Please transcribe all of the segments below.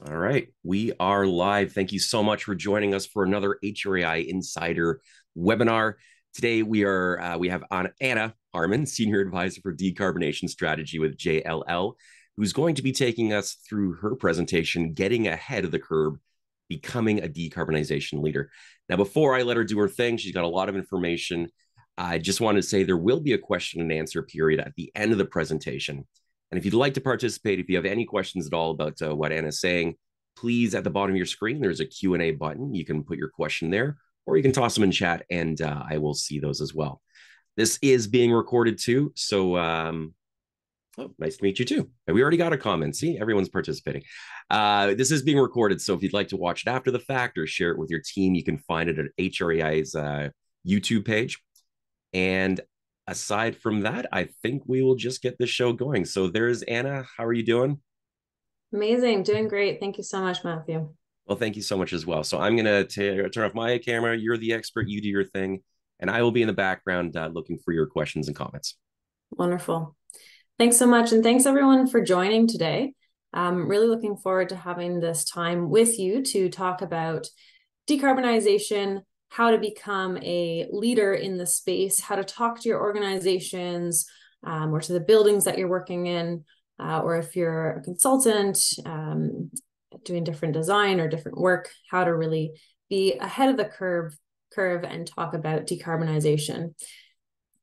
All right, we are live. Thank you so much for joining us for another HRAI Insider webinar. Today we have Anna Harman, Senior Advisor for Decarbonization Strategy with JLL, who's going to be taking us through her presentation, Getting Ahead of the Curve, Becoming a Decarbonization Leader. Now, before I let her do her thing, she's got a lot of information. I just wanted to say there will be a question and answer period at the end of the presentation. And if you'd like to participate, if you have any questions at all about what Anna's saying, please, at the bottom of your screen, there's a Q&A button. You can put your question there, or you can toss them in chat, and I will see those as well. This is being recorded too, so oh, nice to meet you too. We already got a comment. See, everyone's participating. This is being recorded, so if you'd like to watch it after the fact or share it with your team, you can find it at HRAI's YouTube page. And aside from that, I think we will just get the show going. So there's Anna. How are you doing? Amazing. Doing great. Thank you so much, Matthew. Well, thank you so much as well. So I'm going to turn off my camera. You're the expert. You do your thing. And I will be in the background looking for your questions and comments. Wonderful. Thanks so much. And thanks everyone for joining today. I'm really looking forward to having this time with you to talk about decarbonization, how to become a leader in the space, how to talk to your organizations or to the buildings that you're working in, or if you're a consultant doing different design or different work, how to really be ahead of the curve and talk about decarbonization.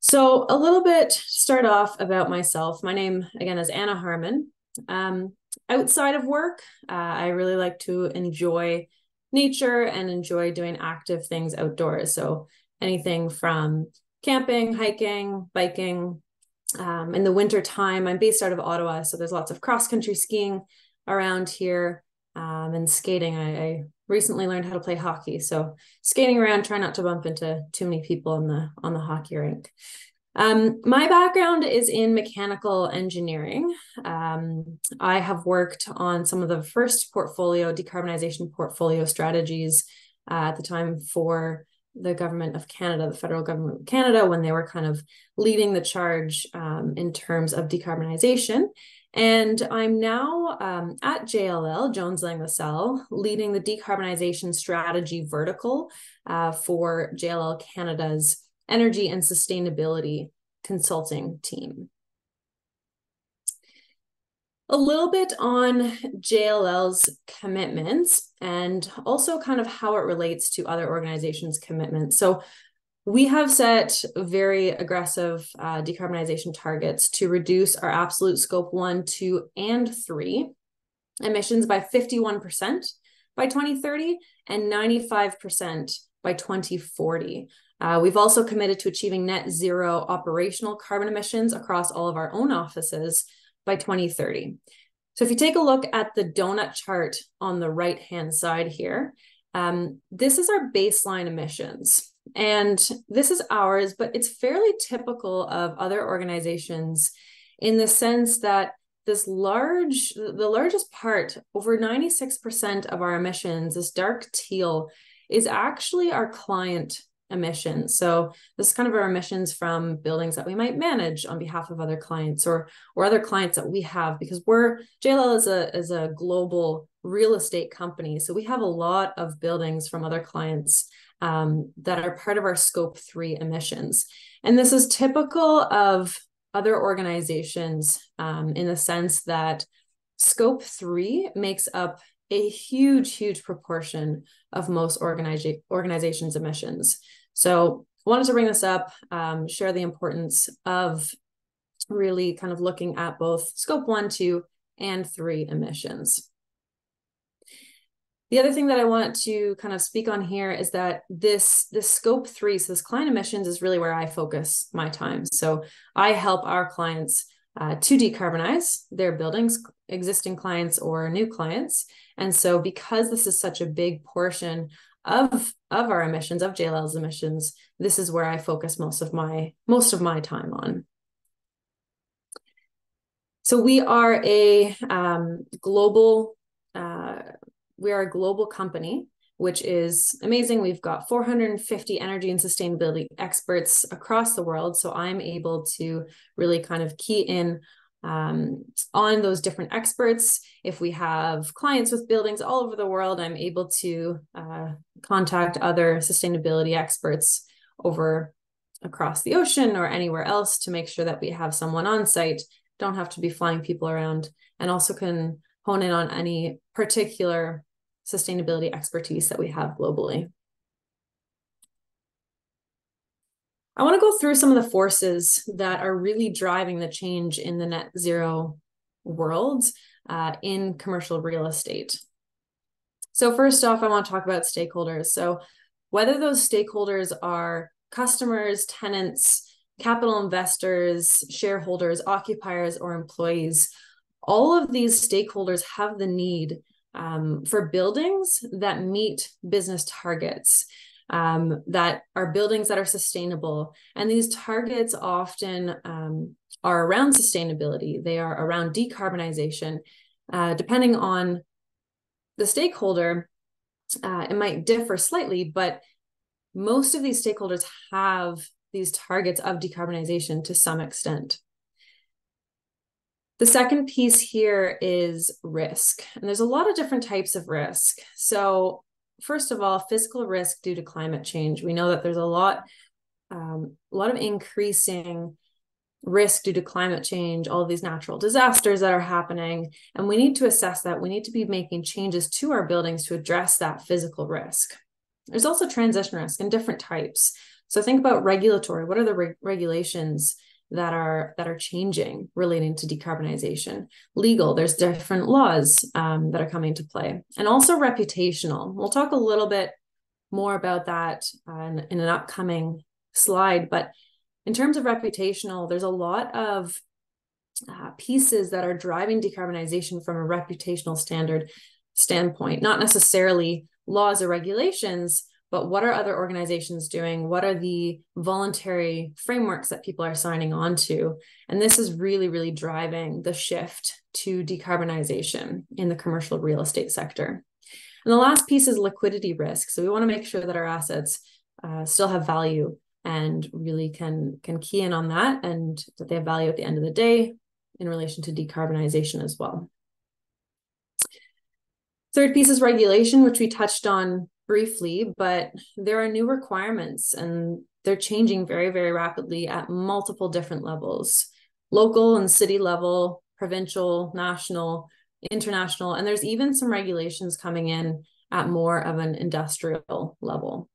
So a little bit to start off about myself. My name, again, is Anna Harman. Outside of work, I really like to enjoy nature and enjoy doing active things outdoors. So anything from camping, hiking, biking. In the winter time, I'm based out of Ottawa, so there's lots of cross-country skiing around here, and skating. I recently learned how to play hockey, so skating around, try not to bump into too many people on the hockey rink. My background is in mechanical engineering. I have worked on some of the first decarbonization portfolio strategies at the time for the government of Canada, the federal government of Canada, when they were kind of leading the charge in terms of decarbonization. And I'm now at JLL, Jones Lang LaSalle, leading the decarbonization strategy vertical for JLL Canada's energy and sustainability consulting team. A little bit on JLL's commitments and also kind of how it relates to other organizations' commitments. So we have set very aggressive decarbonization targets to reduce our absolute scope 1, 2, and 3 emissions by 51% by 2030 and 95% by 2040. We've also committed to achieving net zero operational carbon emissions across all of our own offices by 2030. So if you take a look at the donut chart on the right-hand side here, this is our baseline emissions. And this is ours, but it's fairly typical of other organizations in the sense that the largest part, over 96% of our emissions, this dark teal, is actually our client emissions. So this is kind of our emissions from buildings that we might manage on behalf of other clients or other clients that we have, because JLL is a global real estate company. So we have a lot of buildings from other clients that are part of our scope 3 emissions. And this is typical of other organizations in the sense that scope 3 makes up a huge proportion of most organizations' emissions. So I wanted to bring this up, share the importance of really kind of looking at both scope 1, 2, and 3 emissions. The other thing that I want to kind of speak on here is that this scope 3, so this client emissions, is really where I focus my time. So I help our clients to decarbonize their buildings, existing clients or new clients. And so because this is such a big portion of our emissions, of JLL's emissions, this is where I focus most of my time on. So we are a global company, which is amazing. We've got 450 energy and sustainability experts across the world. So I'm able to really kind of key in on those different experts. If we have clients with buildings all over the world, I'm able to contact other sustainability experts across the ocean or anywhere else to make sure that we have someone on site, don't have to be flying people around, and also can hone in on any particular sustainability expertise that we have globally. I want to go through some of the forces that are really driving the change in the net zero world in commercial real estate. So first off, I want to talk about stakeholders. So whether those stakeholders are customers, tenants, capital investors, shareholders, occupiers, or employees, all of these stakeholders have the need for buildings that meet business targets, that are buildings that are sustainable. And these targets often are around sustainability. They are around decarbonization. Depending on the stakeholder, it might differ slightly, but most of these stakeholders have these targets of decarbonization to some extent. The second piece here is risk. And there's a lot of different types of risk. So first of all, physical risk due to climate change. We know that there's a lot of increasing risk due to climate change, all of these natural disasters that are happening, and we need to assess that. We need to be making changes to our buildings to address that physical risk. There's also transition risk in different types. So think about regulatory. What are the regulations that are changing relating to decarbonization? Legal, there's different laws that are coming into play. And also reputational. We'll talk a little bit more about that in an upcoming slide. But in terms of reputational, there's a lot of pieces that are driving decarbonization from a reputational standpoint, not necessarily laws or regulations, but what are other organizations doing? What are the voluntary frameworks that people are signing on to? And this is really, really driving the shift to decarbonization in the commercial real estate sector. And the last piece is liquidity risk. So we want to make sure that our assets still have value and really can key in on that, and that they have value at the end of the day in relation to decarbonization as well. Third piece is regulation, which we touched on briefly, but there are new requirements and they're changing very, very rapidly at multiple different levels: local and city level, provincial, national, international, and there's even some regulations coming in at more of an industrial level.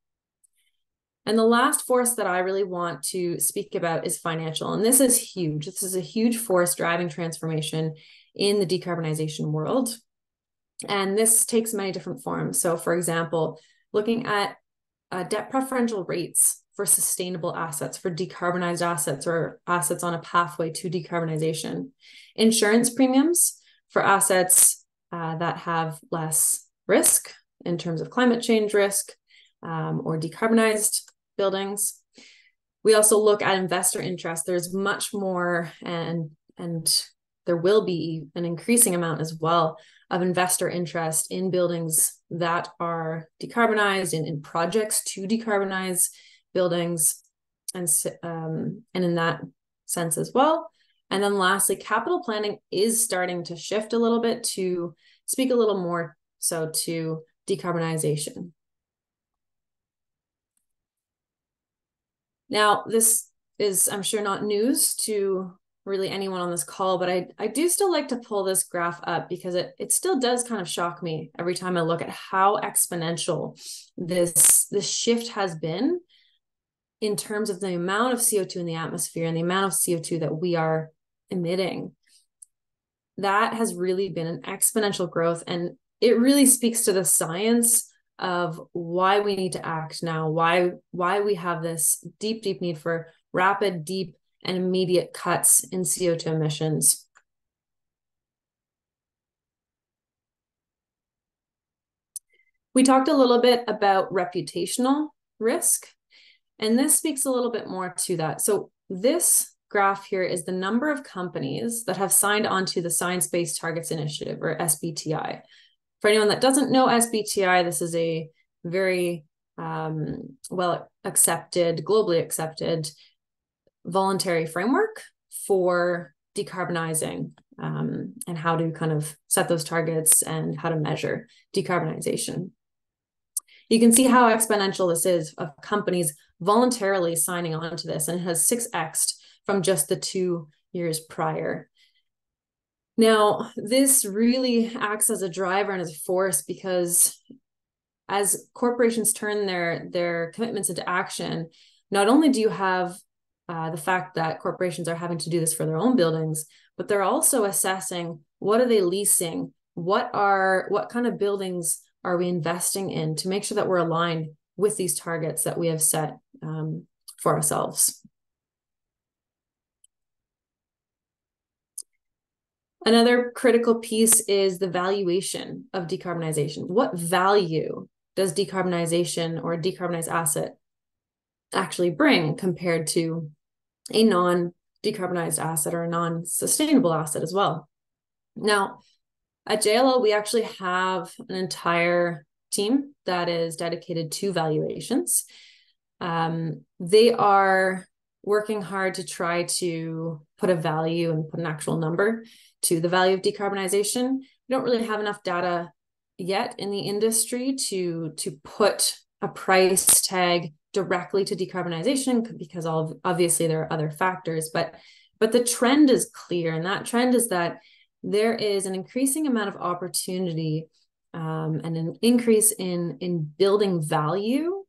And the last force that I really want to speak about is financial. And this is huge. This is a huge force driving transformation in the decarbonization world. And this takes many different forms. So for example, looking at debt preferential rates for sustainable assets, for decarbonized assets or assets on a pathway to decarbonization, insurance premiums for assets that have less risk in terms of climate change risk or decarbonized buildings. We also look at investor interest. There's much more, and there will be an increasing amount as well of investor interest in buildings that are decarbonized and in projects to decarbonize buildings, and in that sense as well. And then lastly, capital planning is starting to shift a little bit to speak a little more so to decarbonization. Now, this is, I'm sure, not news to really anyone on this call, but I do still like to pull this graph up because it still does kind of shock me every time I look at how exponential this shift has been in terms of the amount of CO2 in the atmosphere and the amount of CO2 that we are emitting. That has really been an exponential growth, and it really speaks to the science of why we need to act now, why we have this deep need for rapid, deep, and immediate cuts in CO2 emissions. We talked a little bit about reputational risk, and this speaks a little bit more to that. So this graph here is the number of companies that have signed on to the Science Based Targets Initiative, or SBTI. For anyone that doesn't know SBTI, this is a very well accepted, globally accepted voluntary framework for decarbonizing and how to kind of set those targets and how to measure decarbonization. You can see how exponential this is of companies voluntarily signing on to this, and it has 6x'd from just the 2 years prior. Now, this really acts as a driver and as a force, because as corporations turn their commitments into action, not only do you have the fact that corporations are having to do this for their own buildings, but they're also assessing, what are they leasing? What kind of buildings are we investing in to make sure that we're aligned with these targets that we have set for ourselves? Another critical piece is the valuation of decarbonization. What value does decarbonization or a decarbonized asset actually bring compared to a non-decarbonized asset or a non-sustainable asset as well? Now, at JLL, we actually have an entire team that is dedicated to valuations. They are working hard to try to put a value and put an actual number to the value of decarbonization. We don't really have enough data yet in the industry to put a price tag directly to decarbonization, because obviously there are other factors, but the trend is clear, and that trend is that there is an increasing amount of opportunity and an increase in building value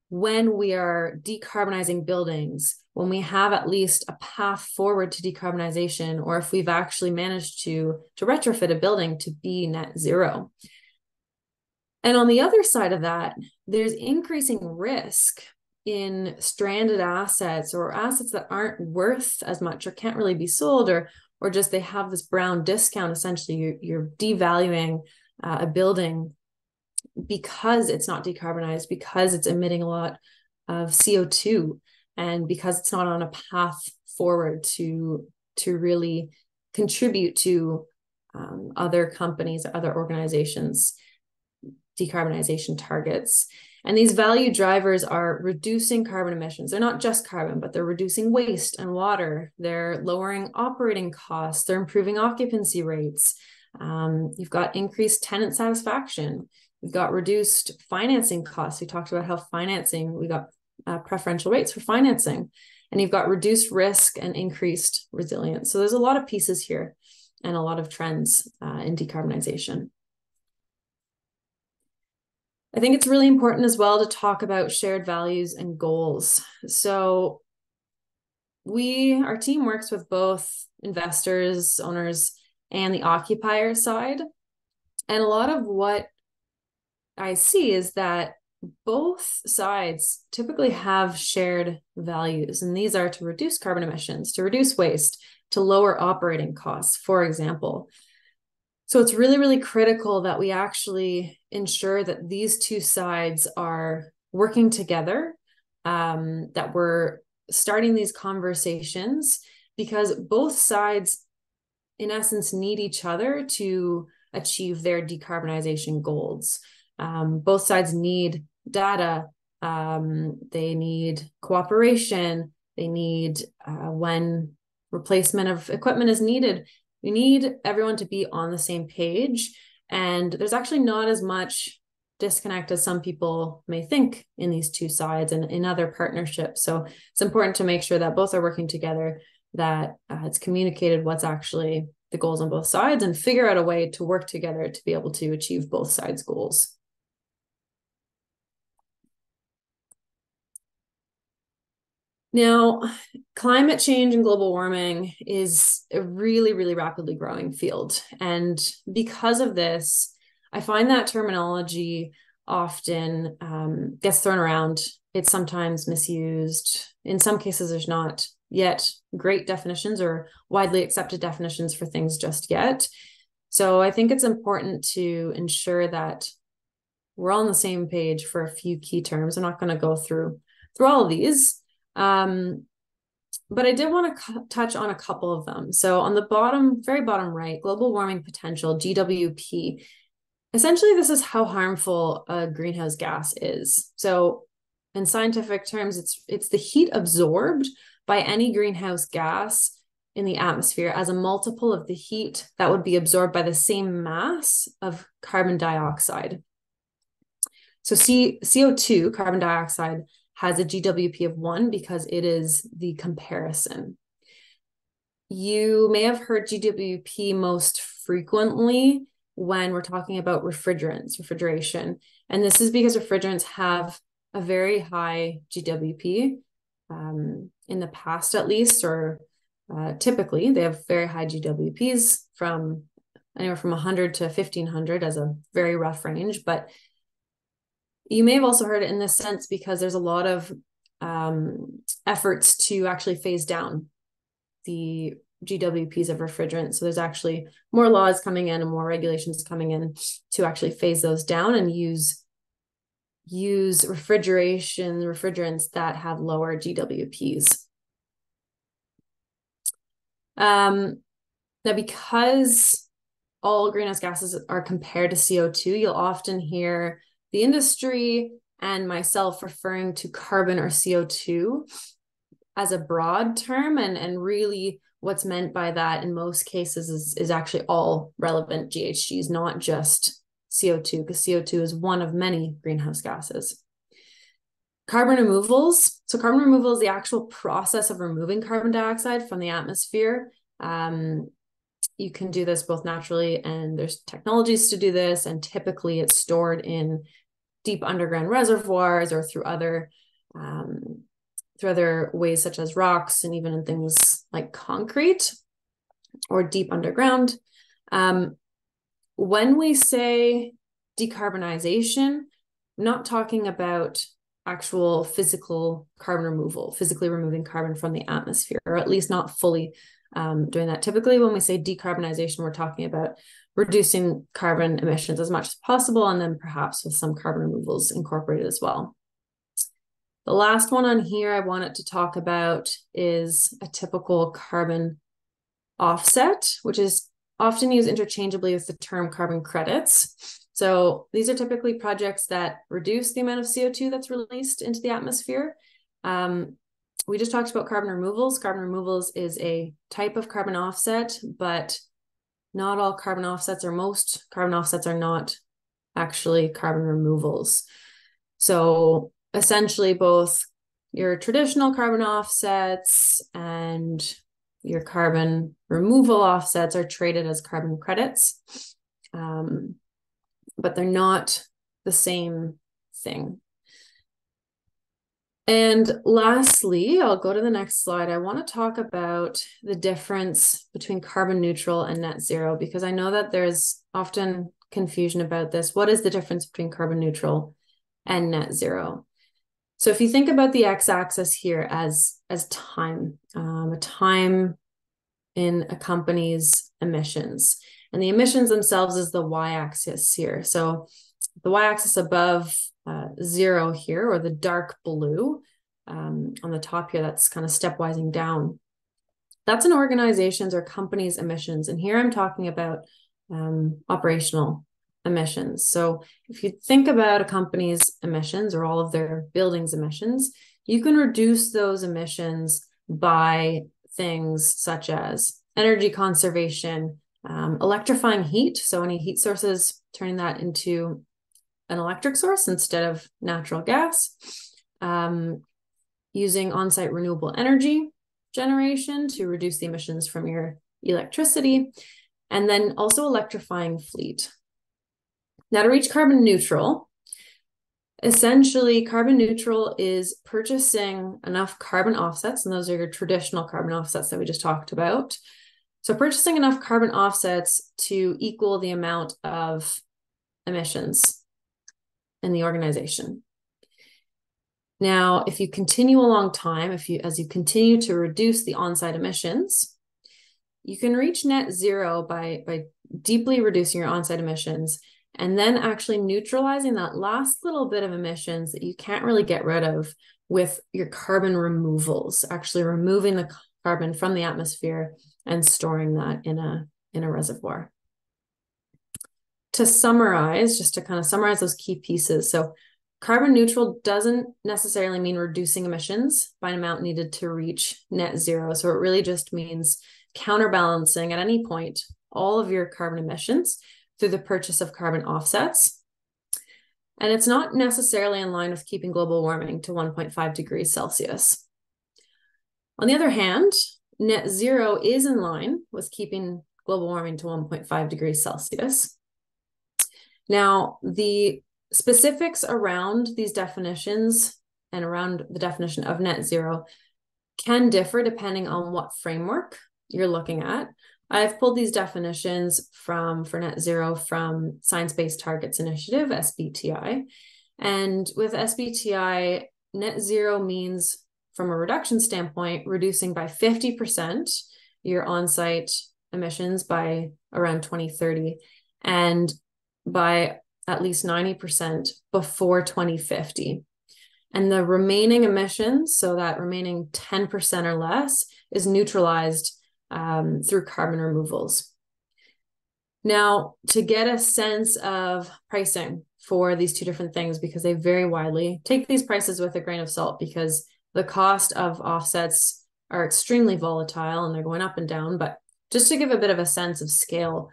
when we are decarbonizing buildings, when we have at least a path forward to decarbonization, or if we've actually managed to retrofit a building to be net zero. And on the other side of that, there's increasing risk in stranded assets, or assets that aren't worth as much or can't really be sold, or just they have this brown discount. Essentially, you're devaluing a building because it's not decarbonized, because it's emitting a lot of CO2, and because it's not on a path forward to really contribute to other companies, other organizations' decarbonization targets. And these value drivers are reducing carbon emissions. They're not just carbon, but they're reducing waste and water. They're lowering operating costs. They're improving occupancy rates. You've got increased tenant satisfaction. You've got reduced financing costs. We talked about how we got preferential rates for financing, and you've got reduced risk and increased resilience. So there's a lot of pieces here and a lot of trends in decarbonization. I think it's really important as well to talk about shared values and goals. So our team works with both investors, owners, and the occupier side. And a lot of what I see is that both sides typically have shared values, and these are to reduce carbon emissions, to reduce waste, to lower operating costs, for example. So it's really, really critical that we actually ensure that these two sides are working together, that we're starting these conversations, because both sides, in essence, need each other to achieve their decarbonization goals. Both sides need data. They need cooperation. They need, when replacement of equipment is needed, we need everyone to be on the same page. And there's actually not as much disconnect as some people may think in these two sides and in other partnerships. So it's important to make sure that both are working together, that it's communicated what's actually the goals on both sides, and figure out a way to work together to be able to achieve both sides' goals. Now, climate change and global warming is a really, really rapidly growing field. And because of this, I find that terminology often gets thrown around. It's sometimes misused. In some cases, there's not yet great definitions or widely accepted definitions for things just yet. So I think it's important to ensure that we're all on the same page for a few key terms. I'm not going to go through all of these. But I did want to touch on a couple of them. So on the very bottom right, global warming potential, GWP. Essentially, this is how harmful a greenhouse gas is. So in scientific terms, it's the heat absorbed by any greenhouse gas in the atmosphere as a multiple of the heat that would be absorbed by the same mass of carbon dioxide. So CO2, carbon dioxide, has a GWP of 1 because it is the comparison. You may have heard GWP most frequently when we're talking about refrigeration. And this is because refrigerants have a very high GWP, in the past at least, or typically they have very high GWPs from anywhere from 100 to 1500 as a very rough range. But you may have also heard it in this sense because there's a lot of efforts to actually phase down the GWPs of refrigerants. So there's actually more laws coming in and more regulations coming in to actually phase those down and use refrigerants that have lower GWPs. Now, because all greenhouse gases are compared to CO2, you'll often hear the industry and myself referring to carbon or CO2 as a broad term, and really what's meant by that in most cases is actually all relevant GHGs, not just CO2, because CO2 is one of many greenhouse gases. Carbon removals. So carbon removal is the actual process of removing carbon dioxide from the atmosphere. You can do this both naturally, and there's technologies to do this, and typically it's stored in deep underground reservoirs or through other ways such as rocks, and even in things like concrete or deep underground. When we say decarbonization, I'm not talking about actual physical carbon removal, physically removing carbon from the atmosphere, or at least not fully doing that. Typically, when we say decarbonization, we're talking about reducing carbon emissions as much as possible, and then perhaps with some carbon removals incorporated as well. The last one on here I wanted to talk about is a typical carbon offset, which is often used interchangeably with the term carbon credits. So these are typically projects that reduce the amount of CO2 that's released into the atmosphere. We just talked about carbon removals. Carbon removals is a type of carbon offset, but not all carbon offsets, or most carbon offsets, are not actually carbon removals. So essentially, both your traditional carbon offsets and your carbon removal offsets are traded as carbon credits, but they're not the same thing. And lastly, I'll go to the next slide. I want to talk about the difference between carbon neutral and net zero, because I know that there's often confusion about this. What is the difference between carbon neutral and net zero? So if you think about the x-axis here as time, a time in a company's emissions, and the emissions themselves is the y-axis here. So the y-axis above zero here, or the dark blue on the top here, that's kind of stepwising down. That's an organization's or company's emissions. And here I'm talking about operational emissions. So if you think about a company's emissions, or all of their buildings' emissions, you can reduce those emissions by things such as energy conservation, electrifying heat. So any heat sources, turning that into an electric source instead of natural gas, using on-site renewable energy generation to reduce the emissions from your electricity, and then also electrifying fleet. Now, to reach carbon neutral, essentially carbon neutral is purchasing enough carbon offsets, and those are your traditional carbon offsets that we just talked about. So purchasing enough carbon offsets to equal the amount of emissions in the organization. Now, if you continue a long time, as you continue to reduce the on-site emissions, you can reach net zero by deeply reducing your on-site emissions, and then actually neutralizing that last little bit of emissions that you can't really get rid of with your carbon removals, actually removing the carbon from the atmosphere and storing that in a reservoir. To summarize, just to kind of summarize those key pieces. So carbon neutral doesn't necessarily mean reducing emissions by an amount needed to reach net zero. So it really just means counterbalancing at any point all of your carbon emissions through the purchase of carbon offsets. And it's not necessarily in line with keeping global warming to 1.5 degrees Celsius. On the other hand, net zero is in line with keeping global warming to 1.5 degrees Celsius. Now, the specifics around these definitions and around the definition of net zero can differ depending on what framework you're looking at. I've pulled these definitions for net zero from Science Based Targets Initiative, SBTI. And with SBTI, net zero means, from a reduction standpoint, reducing by 50% your on-site emissions by around 2030 and by at least 90% before 2050. And the remaining emissions, so that remaining 10% or less, is neutralized through carbon removals. Now, to get a sense of pricing for these two different things, because they vary widely, take these prices with a grain of salt, because the cost of offsets are extremely volatile and they're going up and down. But just to give a bit of a sense of scale,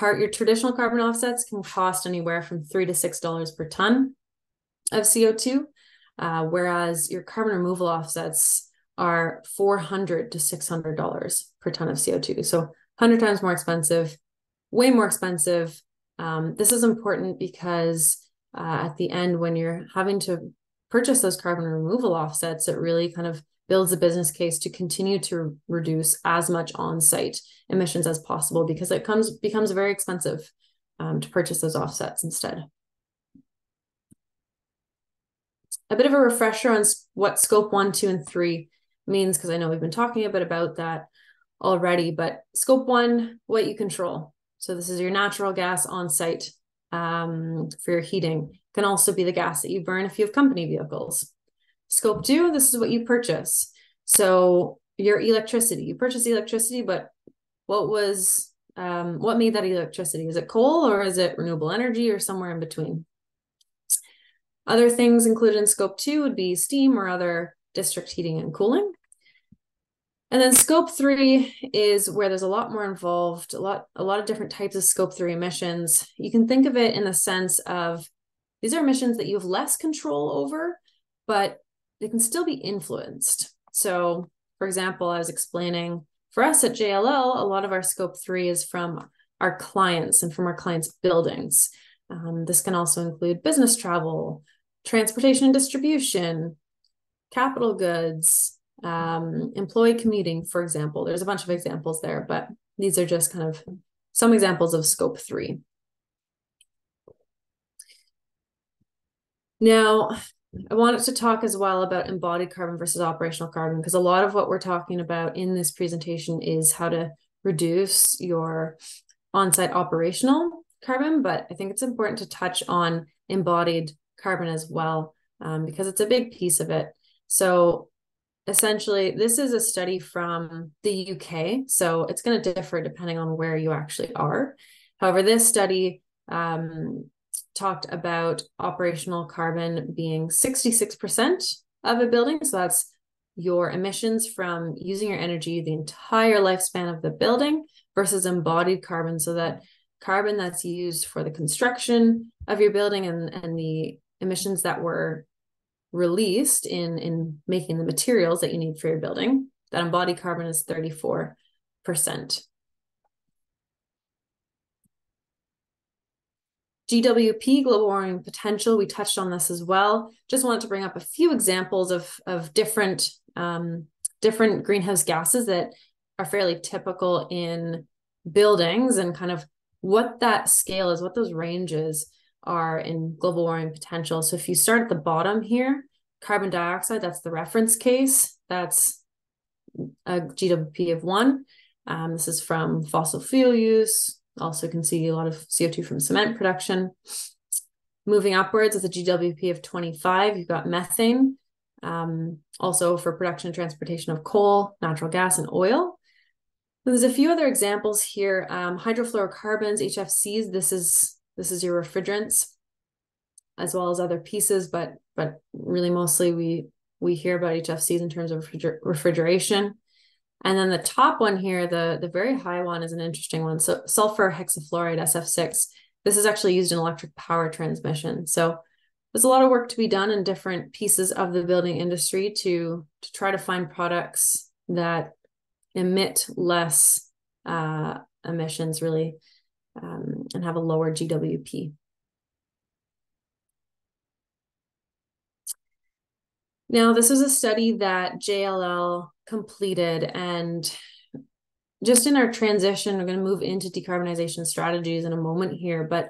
your traditional carbon offsets can cost anywhere from $3 to $6 per ton of CO2, whereas your carbon removal offsets are $400 to $600 per ton of CO2. So 100 times more expensive, way more expensive. This is important because at the end, when you're having to purchase those carbon removal offsets, it really kind of builds a business case to continue to reduce as much on-site emissions as possible, because it becomes very expensive to purchase those offsets instead. A bit of a refresher on what Scope 1, 2, and 3 means, because I know we've been talking a bit about that already, but Scope 1, what you control. So this is your natural gas on-site for your heating. It can also be the gas that you burn if you have company vehicles. Scope 2, this is what you purchase. So your electricity, you purchase electricity, but what made that electricity? Is it coal, or is it renewable energy, or somewhere in between? Other things included in Scope 2 would be steam or other district heating and cooling. And then Scope 3 is where there's a lot more involved, a lot of different types of Scope 3 emissions. You can think of it in the sense of these are emissions that you have less control over, but they can still be influenced. So, for example, I was explaining, for us at JLL, a lot of our Scope 3 is from our clients and from our clients' buildings. This can also include business travel, transportation and distribution, capital goods, employee commuting, for example. There's a bunch of examples there, but these are just kind of some examples of Scope 3. Now, I wanted to talk as well about embodied carbon versus operational carbon, because a lot of what we're talking about in this presentation is how to reduce your on-site operational carbon, but I think it's important to touch on embodied carbon as well, because it's a big piece of it. So essentially, this is a study from the UK, so it's going to differ depending on where you actually are. However, this study talked about operational carbon being 66% of a building. So that's your emissions from using your energy the entire lifespan of the building, versus embodied carbon, so that carbon that's used for the construction of your building and the emissions that were released in making the materials that you need for your building. That embodied carbon is 34%. GWP, global warming potential, we touched on this as well. Just wanted to bring up a few examples of different greenhouse gases that are fairly typical in buildings, and kind of what that scale is, what those ranges are in global warming potential. So if you start at the bottom here, carbon dioxide, that's the reference case. That's a GWP of 1. This is from fossil fuel use. Also can see a lot of CO2 from cement production. Moving upwards with a GWP of 25, you've got methane, also for production and transportation of coal, natural gas, and oil. There's a few other examples here. Hydrofluorocarbons, HFCs, this is your refrigerants, as well as other pieces, but really mostly we hear about HFCs in terms of refrigeration. And then the top one here, the very high one, is an interesting one. So sulfur hexafluoride, SF6. This is actually used in electric power transmission. So there's a lot of work to be done in different pieces of the building industry to try to find products that emit less emissions, really, and have a lower GWP. Now, this is a study that JLL completed, and just in our transition, we're going to move into decarbonization strategies in a moment here, but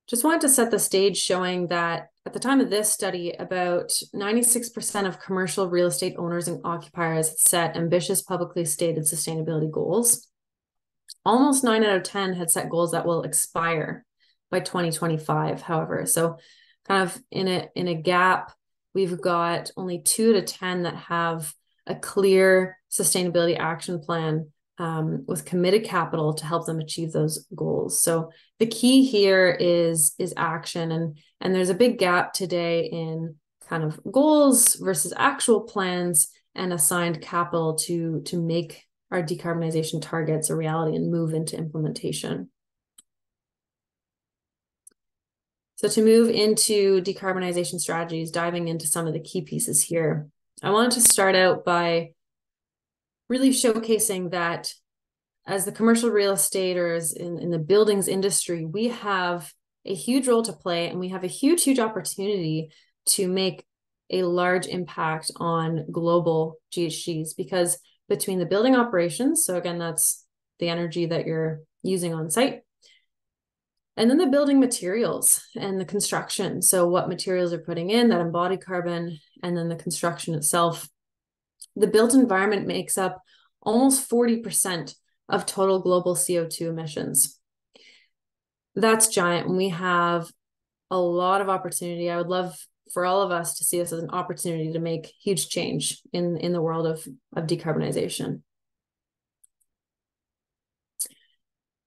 just wanted to set the stage showing that at the time of this study, about 96% of commercial real estate owners and occupiers set ambitious publicly stated sustainability goals. Almost 9 out of 10 had set goals that will expire by 2025, however. So kind of in a gap, we've got only 2 to 10 that have a clear sustainability action plan with committed capital to help them achieve those goals. So the key here is action, and there's a big gap today in kind of goals versus actual plans and assigned capital to make our decarbonization targets a reality and move into implementation. So to move into decarbonization strategies, diving into some of the key pieces here, I wanted to start out by really showcasing that as the commercial real estate or as in the buildings industry, we have a huge role to play, and we have a huge, huge opportunity to make a large impact on global GHGs, because between the building operations, so again, that's the energy that you're using on site, and then the building materials and the construction. So what materials are putting in that embody carbon, and then the construction itself. The built environment makes up almost 40% of total global CO2 emissions. That's giant, and we have a lot of opportunity. I would love for all of us to see this as an opportunity to make huge change in the world of decarbonization.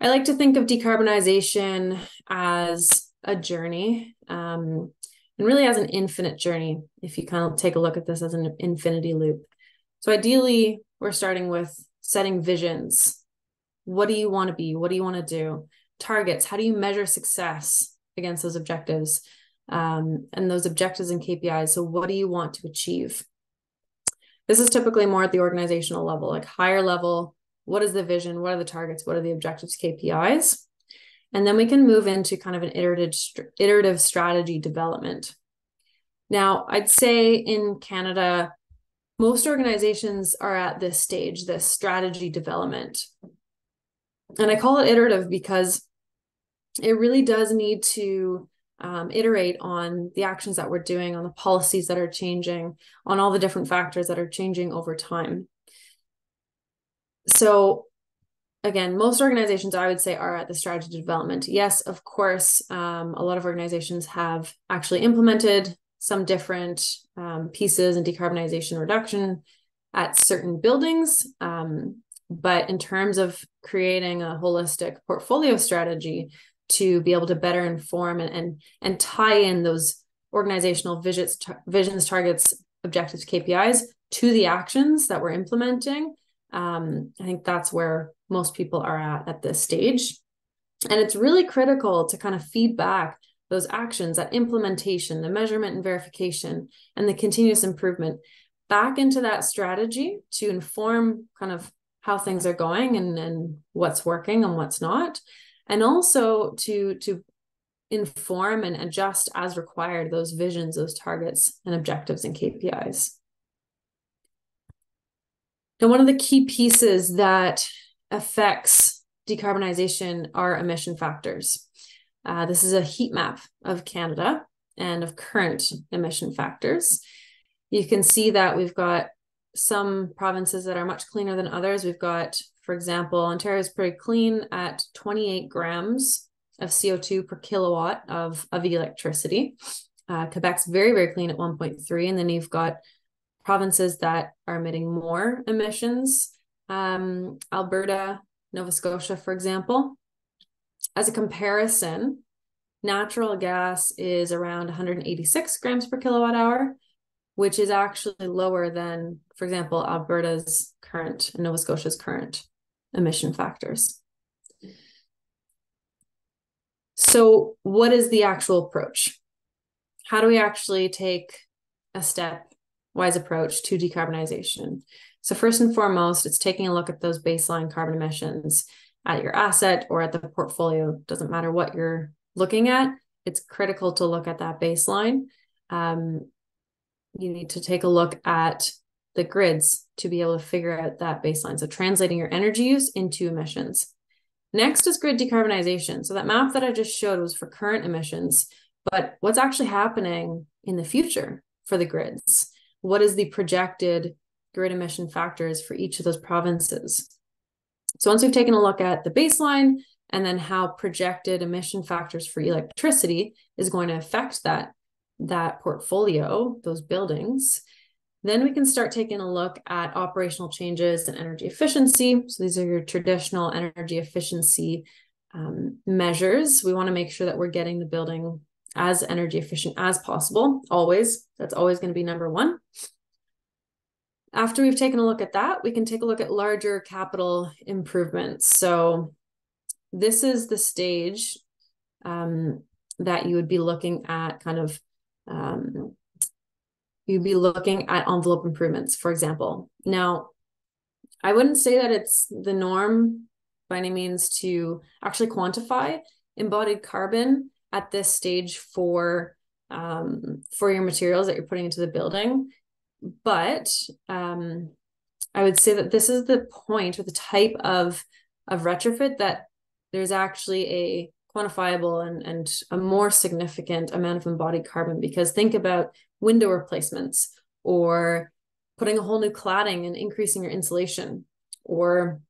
I like to think of decarbonization as a journey, and really as an infinite journey, if you kind of take a look at this as an infinity loop. So ideally, we're starting with setting visions. What do you want to be? What do you want to do? Targets. How do you measure success against those objectives? And those objectives and KPIs. So what do you want to achieve? This is typically more at the organizational level, like higher level. What is the vision? What are the targets? What are the objectives, KPIs? And then we can move into kind of an iterative strategy development. Now, I'd say in Canada, most organizations are at this stage, this strategy development. And I call it iterative because it really does need to iterate on the actions that we're doing, on the policies that are changing, on all the different factors that are changing over time. So again, most organizations, I would say, are at the strategy development. Yes, of course, a lot of organizations have actually implemented some different pieces in decarbonization reduction at certain buildings. But in terms of creating a holistic portfolio strategy to be able to better inform and tie in those organizational visions, targets, objectives, KPIs to the actions that we're implementing, I think that's where most people are at this stage. And it's really critical to kind of feed back those actions, that implementation, the measurement and verification, and the continuous improvement back into that strategy to inform kind of how things are going and what's working and what's not. And also to inform and adjust as required those visions, those targets and objectives and KPIs. Now, one of the key pieces that affects decarbonization are emission factors. This is a heat map of Canada and of current emission factors. You can see that we've got some provinces that are much cleaner than others. We've got, for example, Ontario is pretty clean at 28 grams of CO2 per kilowatt of electricity. Quebec's very, very clean at 1.3. And then you've got provinces that are emitting more emissions. Alberta, Nova Scotia, for example. As a comparison, natural gas is around 186 grams per kilowatt hour, which is actually lower than, for example, Alberta's current and Nova Scotia's current emission factors. So what is the actual approach? How do we actually take a stepwise approach to decarbonization? So first and foremost, it's taking a look at those baseline carbon emissions at your asset or at the portfolio. Doesn't matter what you're looking at. It's critical to look at that baseline. You need to take a look at the grids to be able to figure out that baseline. So translating your energy use into emissions. Next is grid decarbonization. So that map that I just showed was for current emissions, but what's actually happening in the future for the grids? What is the projected grid emission factors for each of those provinces? So once we've taken a look at the baseline and then how projected emission factors for electricity is going to affect that portfolio, those buildings, then we can start taking a look at operational changes and energy efficiency. So these are your traditional energy efficiency measures. We want to make sure that we're getting the building as energy efficient as possible, always. That's always going to be number one. After we've taken a look at that, we can take a look at larger capital improvements. So this is the stage that you would be looking at you'd be looking at envelope improvements, for example. Now, I wouldn't say that it's the norm by any means to actually quantify embodied carbon at this stage for your materials that you're putting into the building. But I would say that this is the point or the type of retrofit that there's actually a quantifiable and a more significant amount of embodied carbon, because think about window replacements or putting a whole new cladding and increasing your insulation or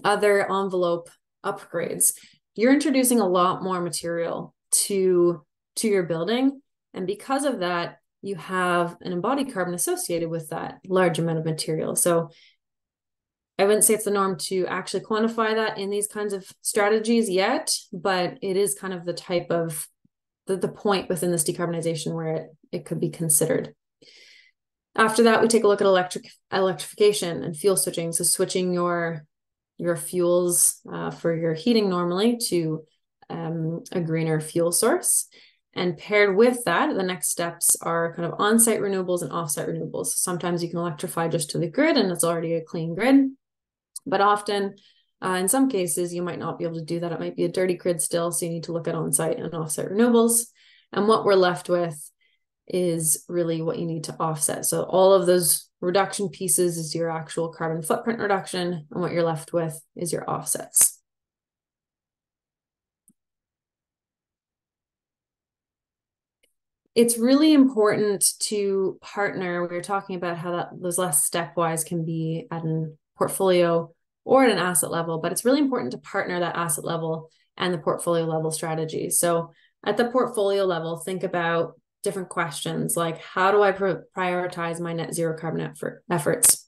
other envelope upgrades. You're introducing a lot more material to your building. And because of that, you have an embodied carbon associated with that large amount of material. So I wouldn't say it's the norm to actually quantify that in these kinds of strategies yet, but it is kind of the type of the point within this decarbonization where it could be considered. After that, we take a look at electrification and fuel switching. So switching your fuels for your heating normally to a greener fuel source. And paired with that, the next steps are kind of on-site renewables and off-site renewables. Sometimes you can electrify just to the grid and it's already a clean grid. But often, in some cases, you might not be able to do that. It might be a dirty grid still, so you need to look at on-site and off-site renewables. And what we're left with is really what you need to offset. So all of those reduction pieces is your actual carbon footprint reduction, and what you're left with is your offsets. It's really important to partner. We were talking about how those less stepwise can be at a portfolio or at an asset level, but it's really important to partner that asset level and the portfolio level strategy. So at the portfolio level, think about different questions like, how do I prioritize my net zero carbon efforts?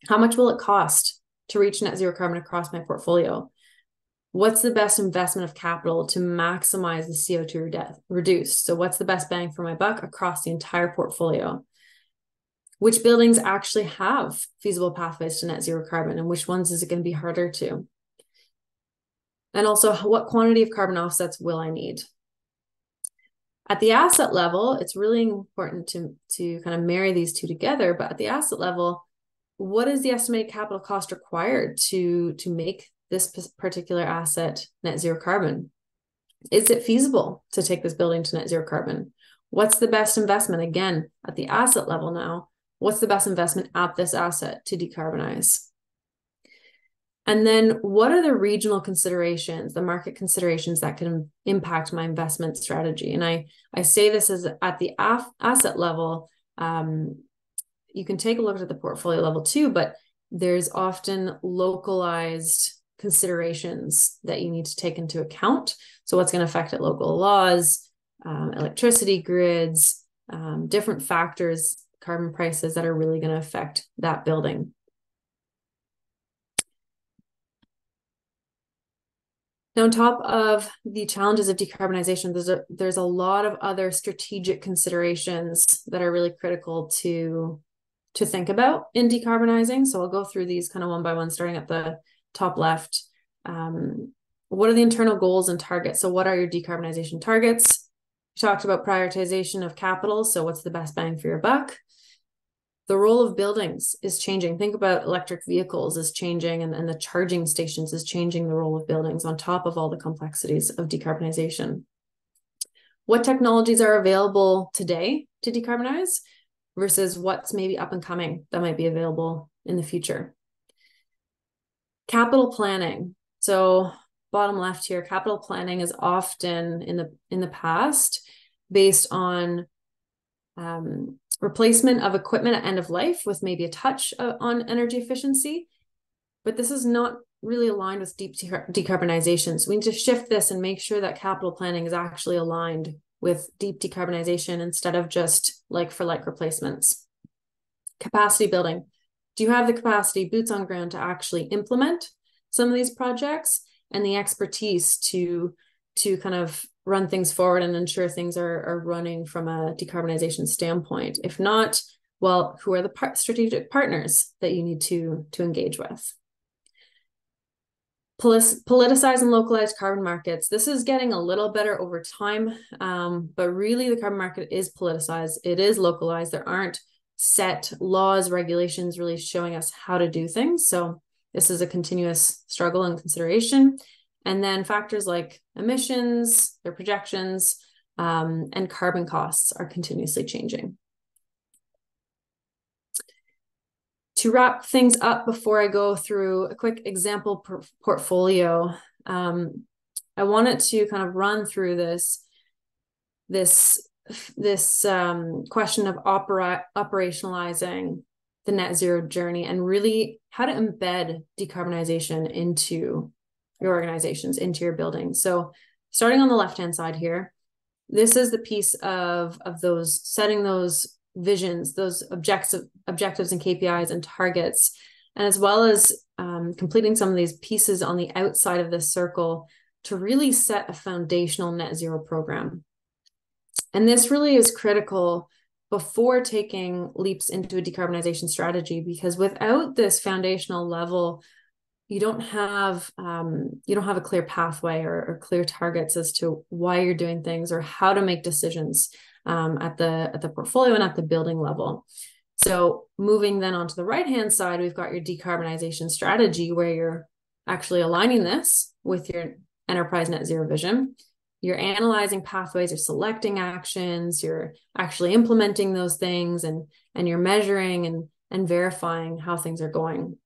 How much will it cost to reach net zero carbon across my portfolio? What's the best investment of capital to maximize the CO2 reduced? So what's the best bang for my buck across the entire portfolio? Which buildings actually have feasible pathways to net zero carbon, and which ones is it going to be harder to? And also, what quantity of carbon offsets will I need? At the asset level, it's really important to kind of marry these two together. But at the asset level, what is the estimated capital cost required to make this particular asset net zero carbon? Is it feasible to take this building to net zero carbon? What's the best investment? Again, at the asset level now, what's the best investment at this asset to decarbonize? And then what are the regional considerations, the market considerations that can impact my investment strategy? And I say this is at the asset level. You can take a look at the portfolio level too, but there's often localized considerations that you need to take into account. So what's going to affect it? Local laws, electricity grids, different factors, carbon prices that are really going to affect that building. Now, on top of the challenges of decarbonization, there's a lot of other strategic considerations that are really critical to think about in decarbonizing. So I'll go through these kind of one by one, starting at the top left. What are the internal goals and targets? So what are your decarbonization targets? We talked about prioritization of capital. So what's the best bang for your buck? The role of buildings is changing. Think about electric vehicles is changing, and the charging stations is changing the role of buildings on top of all the complexities of decarbonization. What technologies are available today to decarbonize versus what's maybe up and coming that might be available in the future? Capital planning. So bottom left here, capital planning is often in the past based on replacement of equipment at end of life with maybe a touch on energy efficiency, but this is not really aligned with deep decarbonization. So we need to shift this and make sure that capital planning is actually aligned with deep decarbonization instead of just like for like replacements. Capacity building. Do you have the capacity, boots on ground, to actually implement some of these projects and the expertise to kind of run things forward and ensure things are running from a decarbonization standpoint? If not, well, who are the strategic partners that you need to engage with? Politicize and localize carbon markets. This is getting a little better over time, but really the carbon market is politicized. It is localized. There aren't set laws, regulations really showing us how to do things. So this is a continuous struggle and consideration. And then factors like emissions, their projections, and carbon costs are continuously changing. To wrap things up before I go through a quick example portfolio, I wanted to kind of run through this question of operationalizing the net zero journey and really how to embed decarbonization into your organizations, into your buildings. So starting on the left-hand side here, this is the piece of those setting those visions, those objectives and KPIs and targets, and as well as completing some of these pieces on the outside of this circle to really set a foundational net zero program. And this really is critical before taking leaps into a decarbonization strategy, because without this foundational level, you don't have a clear pathway or clear targets as to why you're doing things or how to make decisions at the portfolio and at the building level. So moving then onto the right-hand side, we've got your decarbonization strategy, where you're actually aligning this with your enterprise net zero vision. You're analyzing pathways, you're selecting actions, you're actually implementing those things, and you're measuring and verifying how things are going.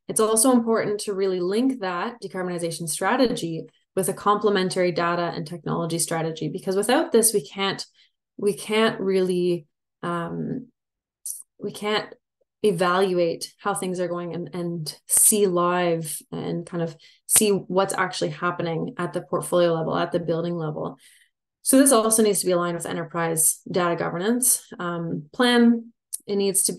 It's also important to really link that decarbonization strategy with a complementary data and technology strategy, because without this, we can't really evaluate how things are going and see live and kind of see what's actually happening at the portfolio level, at the building level. So this also needs to be aligned with enterprise data governance plan. It needs to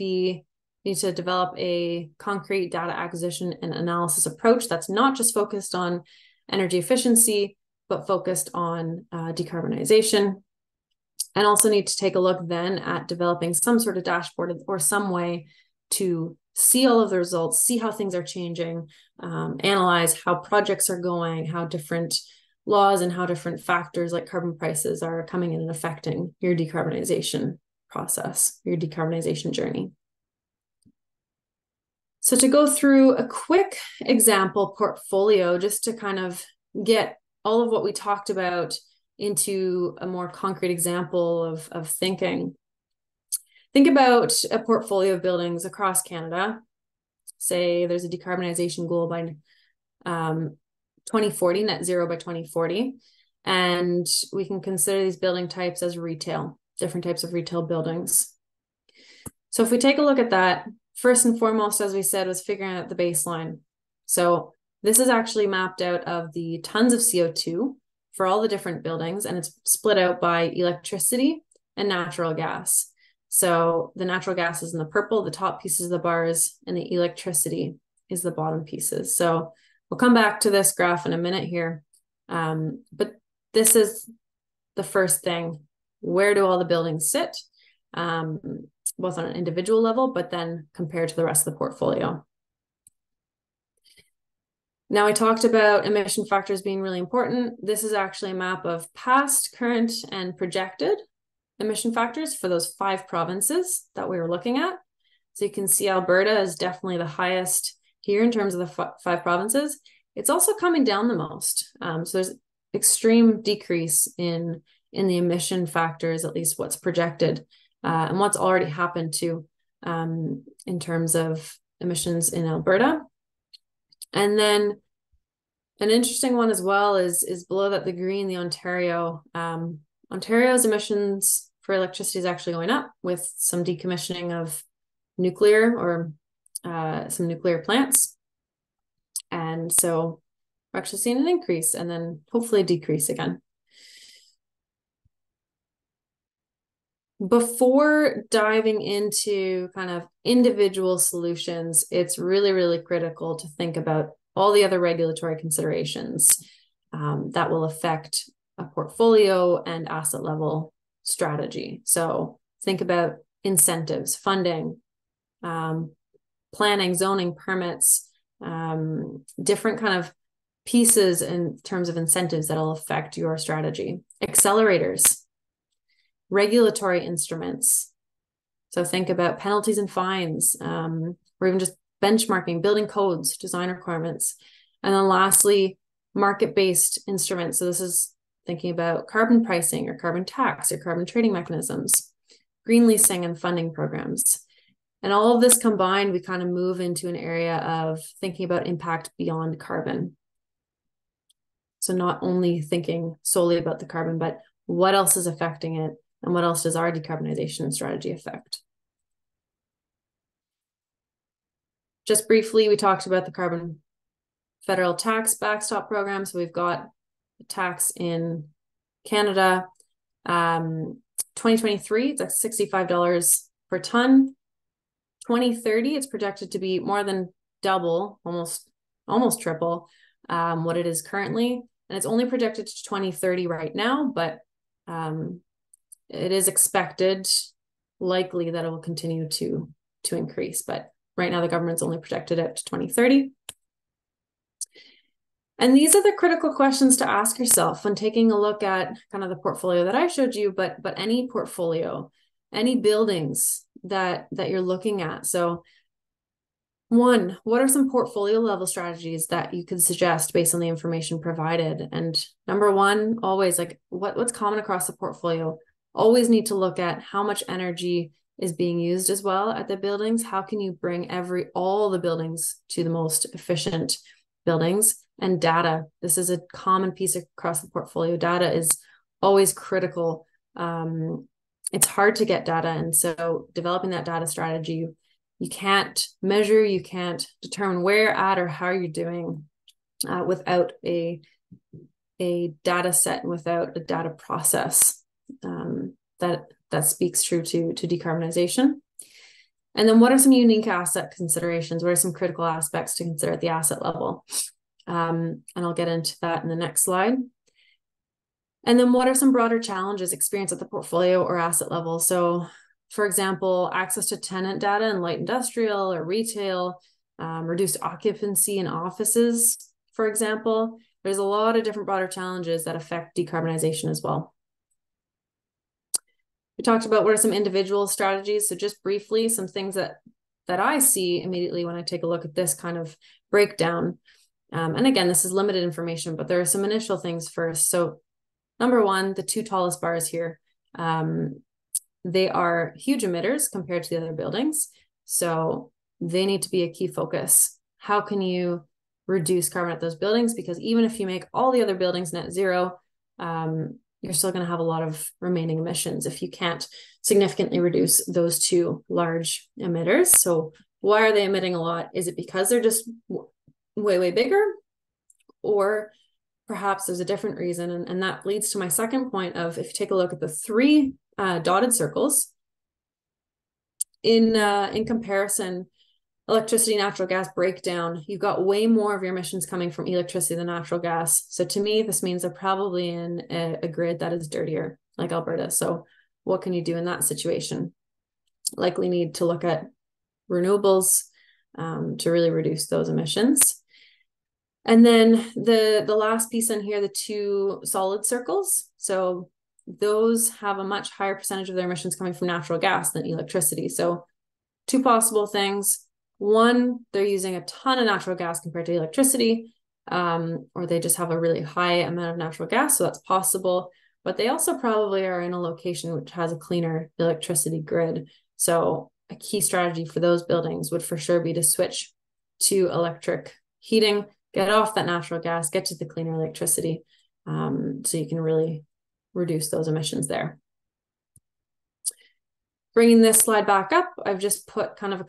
develop a concrete data acquisition and analysis approach that's not just focused on energy efficiency, but focused on decarbonization. And also need to take a look then at developing some sort of dashboard or some way to see all of the results, see how things are changing, analyze how projects are going, how different laws and how different factors like carbon prices are coming in and affecting your decarbonization process, your decarbonization journey. So to go through a quick example portfolio, just to kind of get all of what we talked about into a more concrete example of thinking. Think about a portfolio of buildings across Canada. Say there's a decarbonization goal by 2040, net zero by 2040. And we can consider these building types as retail, different types of retail buildings. So if we take a look at that, first and foremost, as we said, was figuring out the baseline. So this is actually mapped out of the tons of CO2 for all the different buildings, and it's split out by electricity and natural gas. So the natural gas is in the purple, the top pieces of the bars, and the electricity is the bottom pieces. So We'll come back to this graph in a minute here. But this is the first thing. Where do all the buildings sit? Both on an individual level, but then compared to the rest of the portfolio. Now, I talked about emission factors being really important. This is actually a map of past, current, and projected emission factors for those 5 provinces that we were looking at. So you can see Alberta is definitely the highest here in terms of the 5 provinces. It's also coming down the most. So there's extreme decrease in the emission factors, at least what's projected, and what's already happened too, in terms of emissions in Alberta. And then an interesting one as well is below that, the green, the Ontario. Ontario's emissions for electricity is actually going up with some decommissioning of nuclear or some nuclear plants. And so we're actually seeing an increase and then hopefully a decrease again. Before diving into kind of individual solutions, it's really, really critical to think about all the other regulatory considerations that will affect a portfolio and asset level strategy. So think about incentives, funding, planning, zoning, permits, different kind of pieces in terms of incentives that'll affect your strategy. Accelerators, regulatory instruments. So think about penalties and fines, or even just benchmarking, building codes, design requirements. And then lastly, market-based instruments. So this is thinking about carbon pricing or carbon tax or carbon trading mechanisms, green leasing and funding programs. And all of this combined, we kind of move into an area of thinking about impact beyond carbon. So not only thinking solely about the carbon, but what else is affecting it and what else does our decarbonization strategy affect? Just briefly, we talked about the carbon federal tax backstop program. So we've got a tax in Canada. 2023, it's at $65 per ton. 2030, it's projected to be more than double, almost triple what it is currently. And it's only projected to 2030 right now, but it is expected, likely, that it will continue to increase. But right now, the government's only projected it to 2030. And these are the critical questions to ask yourself when taking a look at kind of the portfolio that I showed you, but any portfolio, any buildings that you're looking at. So one, what are some portfolio level strategies that you could suggest based on the information provided? And number one, always, like what's common across the portfolio? Always need to look at how much energy is being used as well at the buildings. How can you bring all the buildings to the most efficient buildings? And data. This is a common piece across the portfolio. Data is always critical. It's hard to get data. And so developing that data strategy, you can't measure, you can't determine where you're at or how you're doing without a data set and without a data process that speaks true to decarbonization. And then what are some unique asset considerations? What are some critical aspects to consider at the asset level? And I'll get into that in the next slide. And then what are some broader challenges experienced at the portfolio or asset level? So, for example, access to tenant data in light industrial or retail, reduced occupancy in offices, for example. There's a lot of different broader challenges that affect decarbonization as well. We talked about what are some individual strategies. So just briefly, some things that I see immediately when I take a look at this kind of breakdown. And again, this is limited information, but there are some initial things first. So number one, the 2 tallest bars here, they are huge emitters compared to the other buildings. So they need to be a key focus. How can you reduce carbon at those buildings? Because even if you make all the other buildings net zero, you're still going to have a lot of remaining emissions if you can't significantly reduce those 2 large emitters. So why are they emitting a lot? Is it because they're just way bigger, or perhaps there's a different reason? And that leads to my second point of, if you take a look at the 3 dotted circles in comparison, electricity, natural gas breakdown, you've got way more of your emissions coming from electricity than natural gas. So to me, this means they're probably in a grid that is dirtier, like Alberta. So what can you do in that situation? Likely need to look at renewables to really reduce those emissions. And then the last piece in here, the two solid circles. So those have a much higher percentage of their emissions coming from natural gas than electricity. So two possible things. One, they're using a ton of natural gas compared to electricity, or they just have a really high amount of natural gas, so that's possible. But they also probably are in a location which has a cleaner electricity grid. So a key strategy for those buildings would for sure be to switch to electric heating, get off that natural gas, get to the cleaner electricity, so you can really reduce those emissions there. Bringing this slide back up, I've just put kind of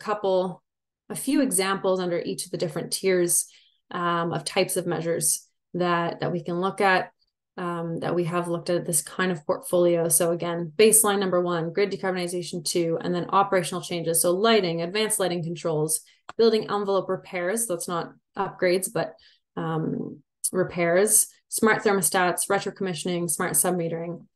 a few examples under each of the different tiers of types of measures that we can look at, that we have looked at this kind of portfolio. So again, baseline number 1, grid decarbonization 2, and then operational changes. So lighting, advanced lighting controls, building envelope repairs. That's not upgrades, but repairs, smart thermostats, retro commissioning, smart submetering.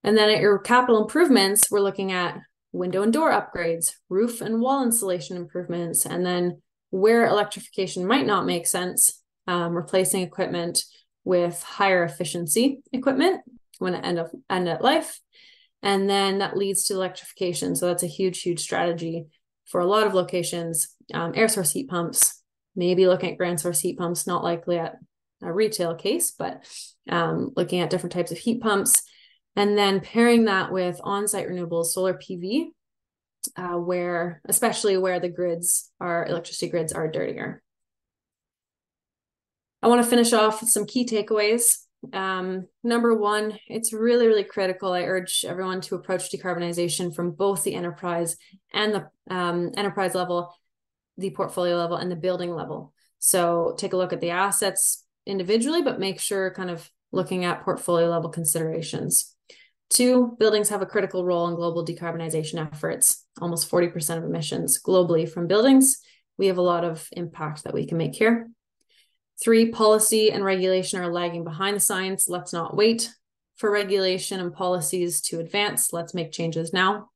And then at your capital improvements, we're looking at window and door upgrades, roof and wall insulation improvements, and then where electrification might not make sense, replacing equipment with higher efficiency equipment when it end of life. And then that leads to electrification. So that's a huge, huge strategy for a lot of locations. Air source heat pumps, maybe looking at ground source heat pumps, not likely at a retail case, but looking at different types of heat pumps. And then pairing that with on-site renewables, solar PV, especially where the electricity grids are dirtier. I want to finish off with some key takeaways. Number 1, it's really, really critical. I urge everyone to approach decarbonization from both the enterprise and the enterprise level, the portfolio level, and the building level. So take a look at the assets individually, but make sure kind of looking at portfolio level considerations. 2, buildings have a critical role in global decarbonization efforts. Almost 40% of emissions globally from buildings. We have a lot of impact that we can make here. 3, policy and regulation are lagging behind the science. Let's not wait for regulation and policies to advance. Let's make changes now.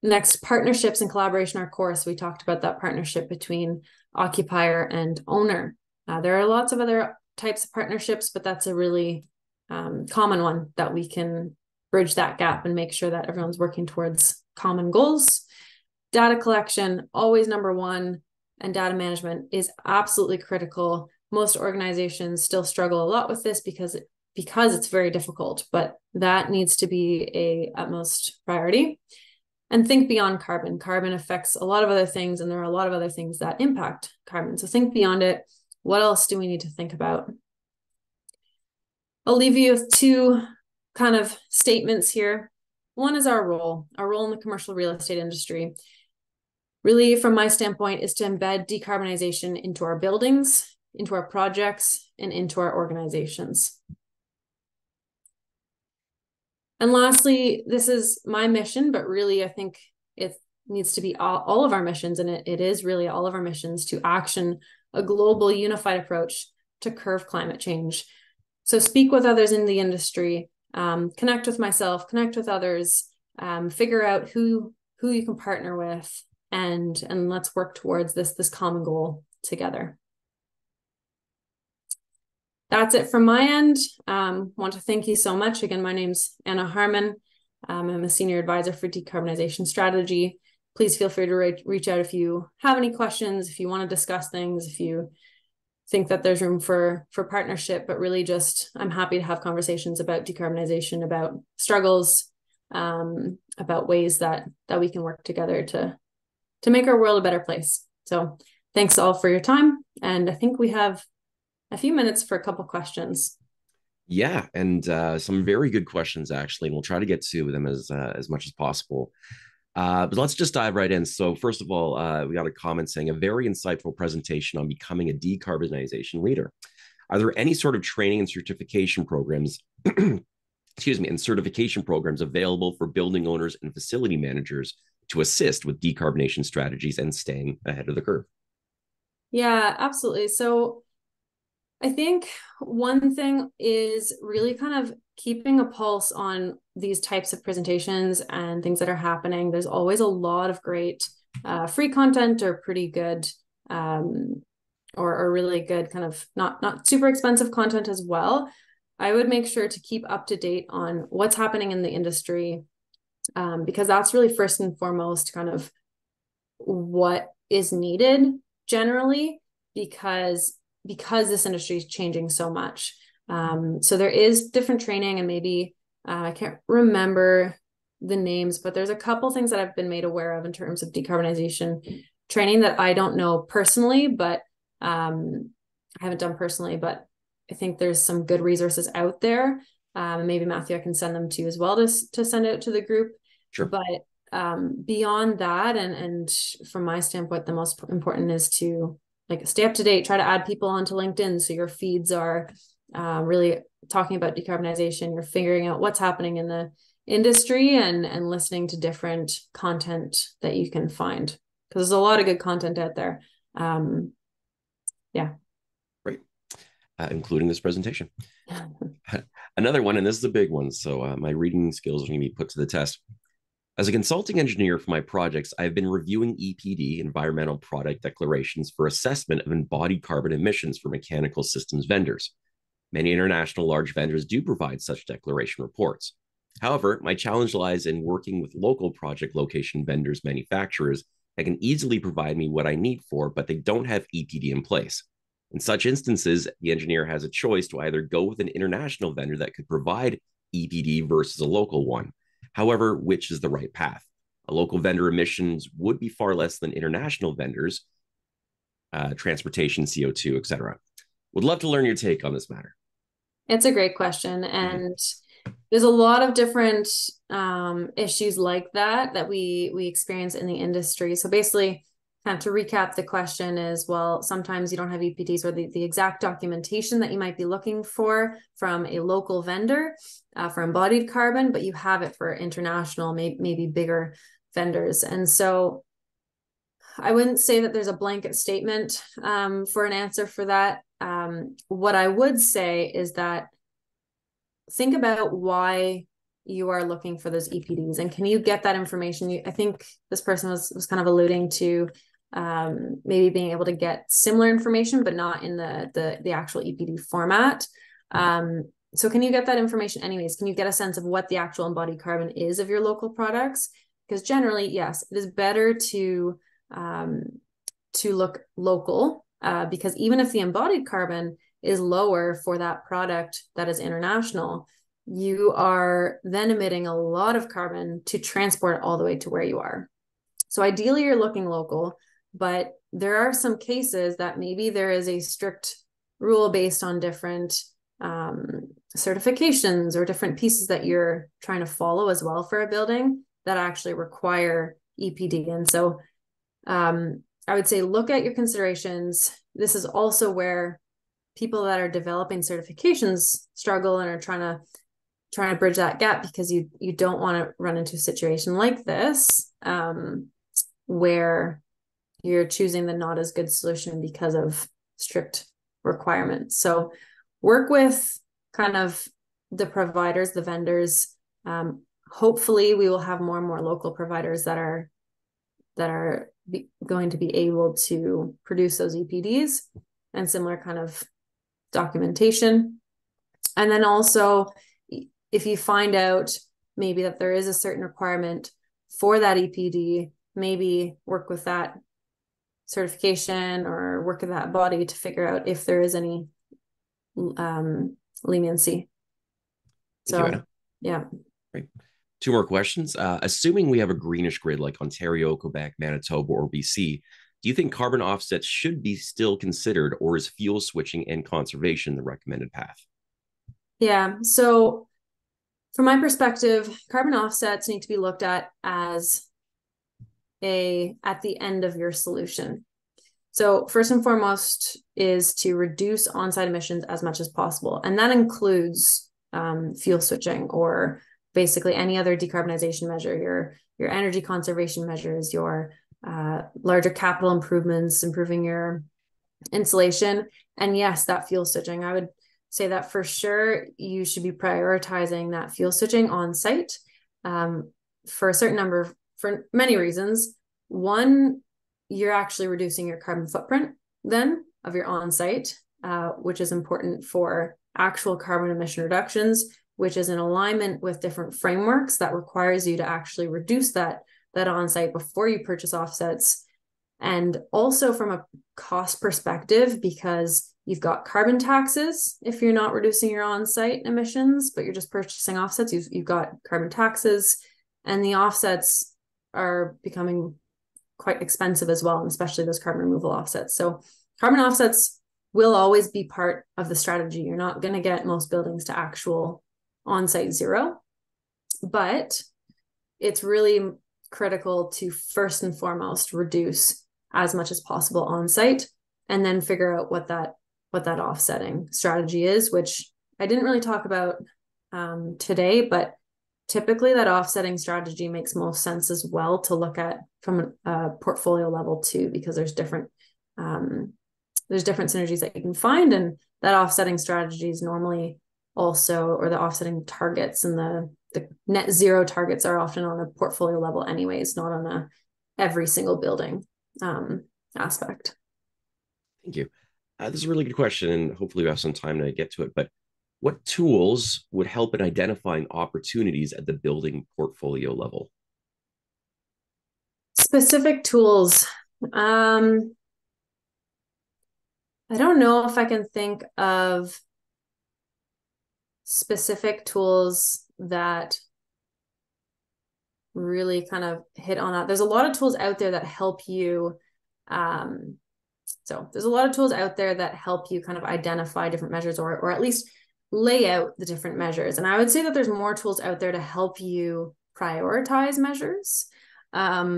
Next, partnerships and collaboration are core. So we talked about that partnership between occupier and owner. There are lots of other types of partnerships, but that's a really common one that we can bridge that gap and make sure that everyone's working towards common goals. Data collection, always number 1, and data management is absolutely critical. Most organizations still struggle a lot with this because it's very difficult, but that needs to be a utmost priority. And think beyond carbon. Carbon affects a lot of other things, and there are a lot of other things that impact carbon. So think beyond it. What else do we need to think about? I'll leave you with 2 kind of statements here. One is our role in the commercial real estate industry. Really, from my standpoint, is to embed decarbonization into our buildings, into our projects, and into our organizations. And lastly, this is my mission, but really I think it needs to be all of our missions, and it is really all of our missions to action a global unified approach to curb climate change. So speak with others in the industry, connect with myself, connect with others, figure out who you can partner with, and let's work towards this common goal together. That's it from my end. Want to thank you so much. Again, my name's Anna Harman. I'm a senior advisor for decarbonization strategy. Please feel free to reach out if you have any questions, if you want to discuss things, if you think that there's room for partnership, but really just, I'm happy to have conversations about decarbonization, about struggles, about ways that we can work together to make our world a better place. So thanks all for your time. And I think we have a few minutes for a couple questions. Yeah, and some very good questions, actually. And we'll try to get to them as much as possible. But let's just dive right in. So first of all, we got a comment saying a very insightful presentation on becoming a decarbonization leader. Are there any sort of training and certification programs, excuse me, and certification programs available for building owners and facility managers to assist with decarbonization strategies and staying ahead of the curve? Yeah, absolutely. So I think one thing is really kind of keeping a pulse on these types of presentations and things that are happening. There's always a lot of great free content or pretty good or really good kind of not super expensive content as well. I would make sure to keep up to date on what's happening in the industry, because that's really first and foremost kind of what is needed generally, because this industry is changing so much. So there is different training, and maybe I can't remember the names, but there's a couple things that I've been made aware of in terms of decarbonization training that I don't know personally, but I haven't done personally, but I think there's some good resources out there. Maybe Matthew, I can send them to you as well to send out to the group. Sure. But beyond that, and from my standpoint, the most important is to stay up to date, try to add people onto LinkedIn so your feeds are really talking about decarbonization. You're figuring out what's happening in the industry and listening to different content that you can find, because there's a lot of good content out there. Yeah. Great. Including this presentation. Another one, and this is a big one, so my reading skills are going to be put to the test. As a consulting engineer for my projects, I've been reviewing EPD, environmental product declarations, for assessment of embodied carbon emissions for mechanical systems vendors. Many international large vendors do provide such declaration reports. However, my challenge lies in working with local project location vendors, manufacturers that can easily provide me what I need for, but they don't have EPD in place. In such instances, the engineer has a choice to either go with an international vendor that could provide EPD versus a local one. However, which is the right path? A local vendor emissions would be far less than international vendors, transportation, CO2, etc. Would love to learn your take on this matter. It's a great question. And there's a lot of different issues like that we experience in the industry. So basically, kind of to recap the question is, well, sometimes you don't have EPDs or the exact documentation that you might be looking for from a local vendor for embodied carbon, but you have it for international, maybe bigger vendors. And so I wouldn't say that there's a blanket statement for an answer for that. What I would say is that think about why you are looking for those EPDs, and can you get that information? I think this person was kind of alluding to maybe being able to get similar information, but not in the actual EPD format. So can you get that information anyways? Can you get a sense of what the actual embodied carbon is of your local products? Because generally, yes, it is better to look local, because even if the embodied carbon is lower for that product that is international, you are then emitting a lot of carbon to transport it all the way to where you are. So ideally, you're looking local, but there are some cases that maybe there is a strict rule based on different certifications or different pieces that you're trying to follow as well for a building that actually require EPD. And so I would say look at your considerations. This is also where people that are developing certifications struggle and are trying to bridge that gap, because you don't want to run into a situation like this where you're choosing the not as good solution because of strict requirements. So work with kind of the providers, the vendors. Hopefully we will have more and more local providers that are going to be able to produce those EPDs and similar kind of documentation. And then also, if you find out maybe that there is a certain requirement for that EPD, maybe work with that certification or work with that body to figure out if there is any leniency. Thank you, Anna. Yeah. Great. Two more questions. Assuming we have a greenish grid like Ontario, Quebec, Manitoba, or BC, do you think carbon offsets should be still considered, or is fuel switching and conservation the recommended path? Yeah. So from my perspective, carbon offsets need to be looked at as at the end of your solution. So first and foremost is to reduce on-site emissions as much as possible. And that includes fuel switching or basically any other decarbonization measure, your energy conservation measures, your larger capital improvements, improving your insulation. And yes, that fuel switching. I would say that for sure you should be prioritizing that fuel switching on site for a certain number, for many reasons. One, you're actually reducing your carbon footprint then of your on-site, which is important for actual carbon emission reductions, which is in alignment with different frameworks that requires you to actually reduce that on-site before you purchase offsets. And also from a cost perspective, because you've got carbon taxes if you're not reducing your on-site emissions, but you're just purchasing offsets, you've got carbon taxes, and the offsets are becoming quite expensive as well, and especially those carbon removal offsets. So carbon offsets will always be part of the strategy. You're not going to get most buildings to actual on-site zero, but it's really critical to first and foremost reduce as much as possible on-site, and then figure out what that offsetting strategy is, which I didn't really talk about today, but typically that offsetting strategy makes most sense as well to look at from a portfolio level too, because there's different synergies that you can find, and that offsetting strategy is normally also, or the offsetting targets and the net zero targets are often on a portfolio level anyways, not on a every single building aspect. Thank you. This is a really good question, and hopefully we have some time to get to it. But what tools would help in identifying opportunities at the building portfolio level? Specific tools. I don't know if I can think of specific tools that really kind of hit on that. There's a lot of tools out there that help you. So there's a lot of tools out there that help you kind of identify different measures, or at least lay out the different measures. And I would say that there's more tools out there to help you prioritize measures at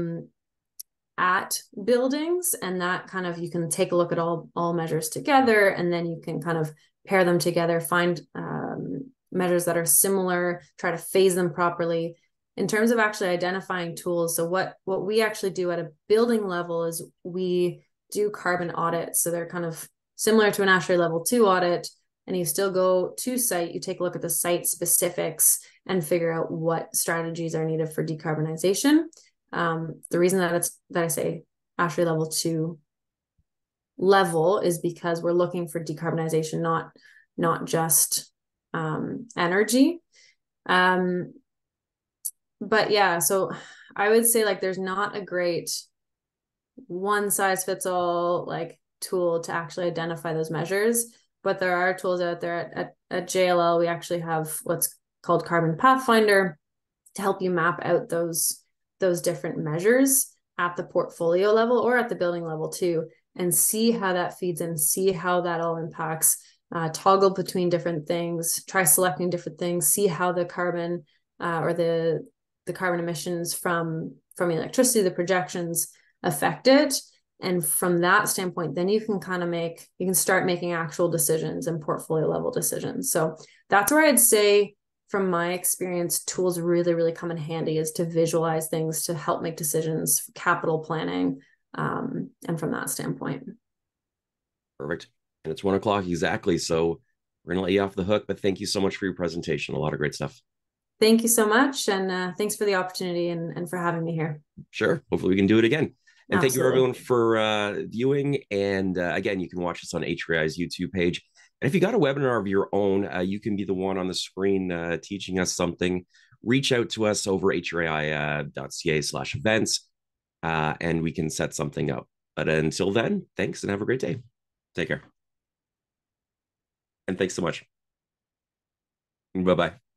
buildings, and that kind of, you can take a look at all measures together, and then you can kind of pair them together, find measures that are similar, try to phase them properly. In terms of actually identifying tools, so what we actually do at a building level is we do carbon audits. So they're kind of similar to an ASHRAI level 2 audit, and you still go to site, you take a look at the site specifics and figure out what strategies are needed for decarbonization. The reason that I say ASHRAI level 2 level is because we're looking for decarbonization, not just energy. But yeah, so I would say like there's not a great one size fits all like tool to actually identify those measures, but there are tools out there. At JLL, we actually have what's called Carbon Pathfinder to help you map out those different measures at the portfolio level or at the building level too, and see how that feeds in, see how that all impacts, toggle between different things, try selecting different things, see how the carbon or the carbon emissions from the electricity, the projections affect it. And from that standpoint, then you can start making actual decisions and portfolio level decisions. So that's where I'd say, from my experience, tools really, really come in handy, is to visualize things to help make decisions, capital planning, and from that standpoint. Perfect. And it's 1 o'clock exactly. So we're going to let you off the hook, but thank you so much for your presentation. A lot of great stuff. Thank you so much. And thanks for the opportunity and for having me here. Sure. Hopefully we can do it again. And Absolutely. thank you everyone for viewing. And again, you can watch this on HRAI's YouTube page. And if you got a webinar of your own, you can be the one on the screen teaching us something. Reach out to us over hrai.ca/events, and we can set something up. But until then, thanks and have a great day. Take care. And thanks so much. Bye-bye.